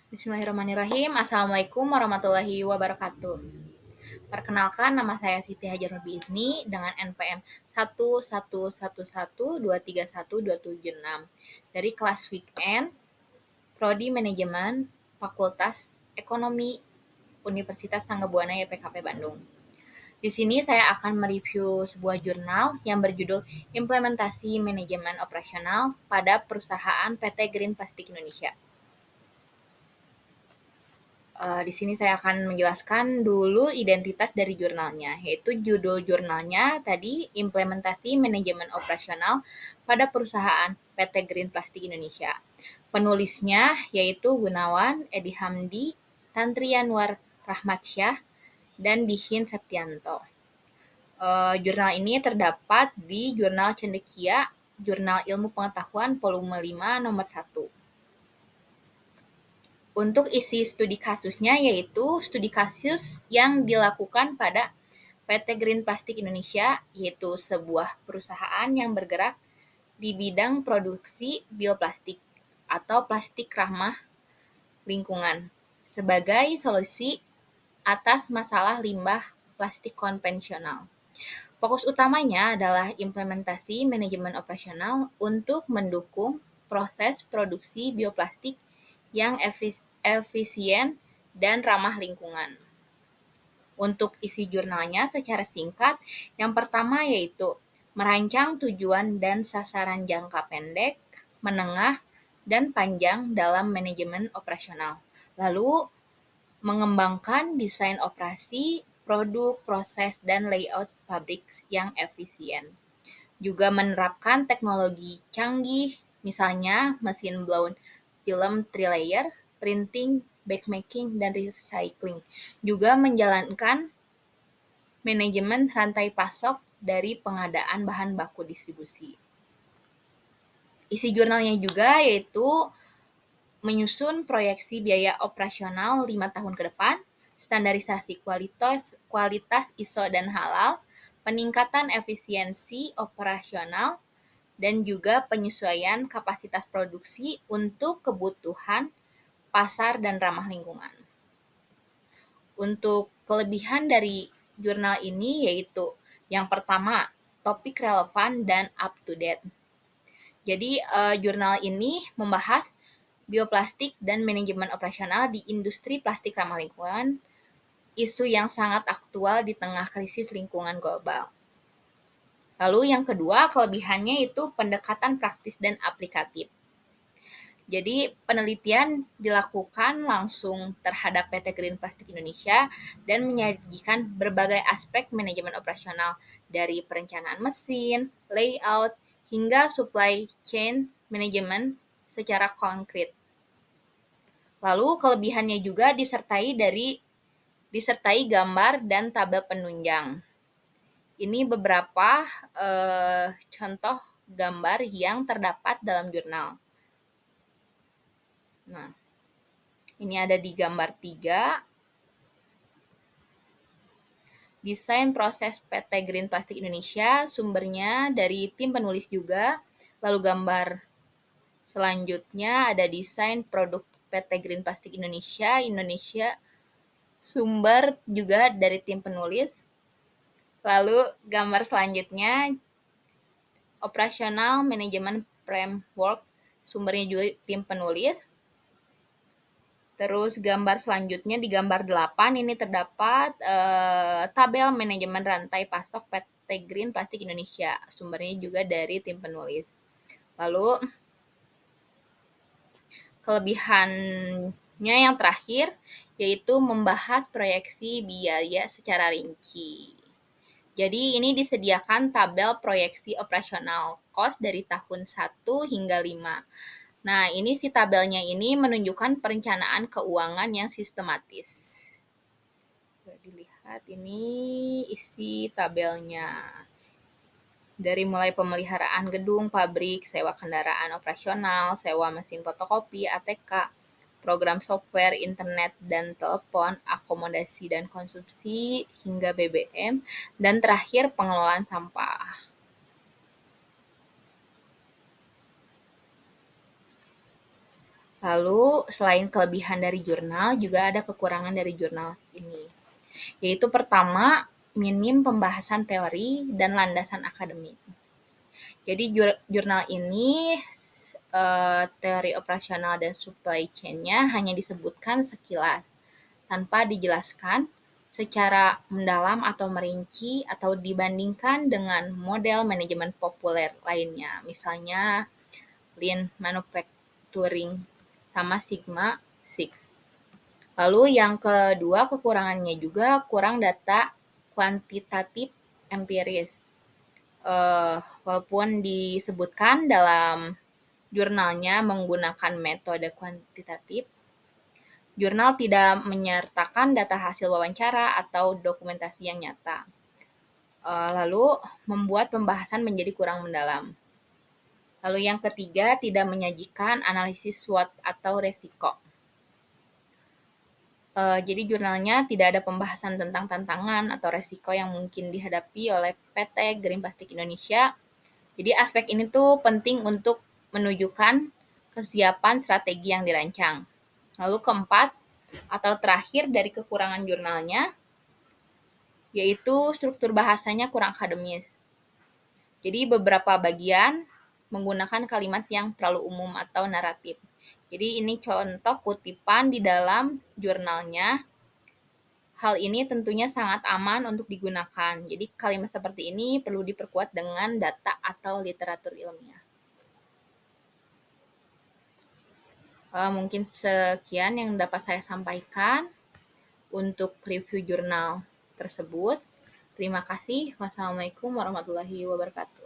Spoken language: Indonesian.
Bismillahirrahmanirrahim. Assalamualaikum warahmatullahi wabarakatuh. Perkenalkan, nama saya Siti Hajar Nurbi Izni dengan NPM 11112312726 dari kelas Weekend, Prodi Manajemen, Fakultas Ekonomi, Universitas Tanggabuana YPKP Bandung. Di sini saya akan mereview sebuah jurnal yang berjudul Implementasi Manajemen Operasional pada Perusahaan PT Green Plastik Indonesia. Di sini saya akan menjelaskan dulu identitas dari jurnalnya, yaitu judul jurnalnya tadi Implementasi Manajemen Operasional pada Perusahaan PT Green Plastik Indonesia. Penulisnya yaitu Gunawan Edi Hamdi, Tantrianwar Rahmatsyah, dan Dihin Septianto. Jurnal ini terdapat di Jurnal Cendekia, Jurnal Ilmu Pengetahuan volume 5 nomor 1. Untuk isi studi kasusnya yaitu studi kasus yang dilakukan pada PT Green Plastik Indonesia, yaitu sebuah perusahaan yang bergerak di bidang produksi bioplastik atau plastik ramah lingkungan sebagai solusi atas masalah limbah plastik konvensional. Fokus utamanya adalah implementasi manajemen operasional untuk mendukung proses produksi bioplastik yang efisien dan ramah lingkungan. Untuk isi jurnalnya secara singkat, yang pertama yaitu merancang tujuan dan sasaran jangka pendek, menengah, dan panjang dalam manajemen operasional. Lalu, mengembangkan desain operasi, produk, proses, dan layout pabrik yang efisien. Juga menerapkan teknologi canggih, misalnya mesin blown film 3-layer, printing, backmaking, dan recycling. Juga menjalankan manajemen rantai pasok dari pengadaan bahan baku distribusi. Isi jurnalnya juga yaitu menyusun proyeksi biaya operasional 5 tahun ke depan, standarisasi kualitas ISO dan halal, peningkatan efisiensi operasional, dan juga penyesuaian kapasitas produksi untuk kebutuhan pasar dan ramah lingkungan. Untuk kelebihan dari jurnal ini yaitu yang pertama, topik relevan dan up to date. Jadi jurnal ini membahas bioplastik dan manajemen operasional di industri plastik ramah lingkungan, isu yang sangat aktual di tengah krisis lingkungan global. Lalu yang kedua, kelebihannya itu pendekatan praktis dan aplikatif. Jadi penelitian dilakukan langsung terhadap PT Green Plastik Indonesia dan menyajikan berbagai aspek manajemen operasional dari perencanaan mesin, layout, hingga supply chain manajemen secara konkret. Lalu kelebihannya juga disertai gambar dan tabel penunjang. Ini beberapa contoh gambar yang terdapat dalam jurnal. Nah, ini ada di gambar 3. Desain proses PT Green Plastik Indonesia, sumbernya dari tim penulis juga. Lalu gambar selanjutnya ada desain produk PT Green Plastik Indonesia, sumber juga dari tim penulis. Lalu gambar selanjutnya operasional manajemen framework, sumbernya juga tim penulis. Terus gambar selanjutnya di gambar 8 ini terdapat tabel manajemen rantai pasok PT Green Plastik Indonesia, sumbernya juga dari tim penulis. Lalu kelebihannya yang terakhir yaitu membahas proyeksi biaya secara rinci. Jadi ini disediakan tabel proyeksi operasional cost dari tahun 1 hingga 5. Nah, ini si tabelnya ini menunjukkan perencanaan keuangan yang sistematis. Dilihat ini isi tabelnya. Dari mulai pemeliharaan gedung, pabrik, sewa kendaraan operasional, sewa mesin fotokopi, ATK, program software, internet dan telepon, akomodasi dan konsumsi, hingga BBM, dan terakhir pengelolaan sampah. Lalu selain kelebihan dari jurnal, juga ada kekurangan dari jurnal ini. Yaitu pertama, minim pembahasan teori dan landasan akademik. Jadi jurnal ini teori operasional dan supply chain-nya hanya disebutkan sekilas, tanpa dijelaskan secara mendalam atau merinci atau dibandingkan dengan model manajemen populer lainnya, misalnya Lean Manufacturing sama Sigma Six. Lalu yang kedua, kekurangannya juga kurang data kuantitatif empiris. Walaupun disebutkan dalam jurnalnya menggunakan metode kuantitatif, jurnal tidak menyertakan data hasil wawancara atau dokumentasi yang nyata. Lalu membuat pembahasan menjadi kurang mendalam. Lalu yang ketiga, tidak menyajikan analisis SWOT atau resiko. Jadi jurnalnya tidak ada pembahasan tentang tantangan atau resiko yang mungkin dihadapi oleh PT Green Plastic Indonesia. Jadi aspek ini tuh penting untuk menunjukkan kesiapan strategi yang dirancang. Lalu keempat, atau terakhir dari kekurangan jurnalnya, yaitu struktur bahasanya kurang akademis. Jadi beberapa bagian menggunakan kalimat yang terlalu umum atau naratif. Jadi ini contoh kutipan di dalam jurnalnya. Hal ini tentunya sangat aman untuk digunakan. Jadi kalimat seperti ini perlu diperkuat dengan data atau literatur ilmiah. Mungkin sekian yang dapat saya sampaikan untuk review jurnal tersebut. Terima kasih. Wassalamualaikum warahmatullahi wabarakatuh.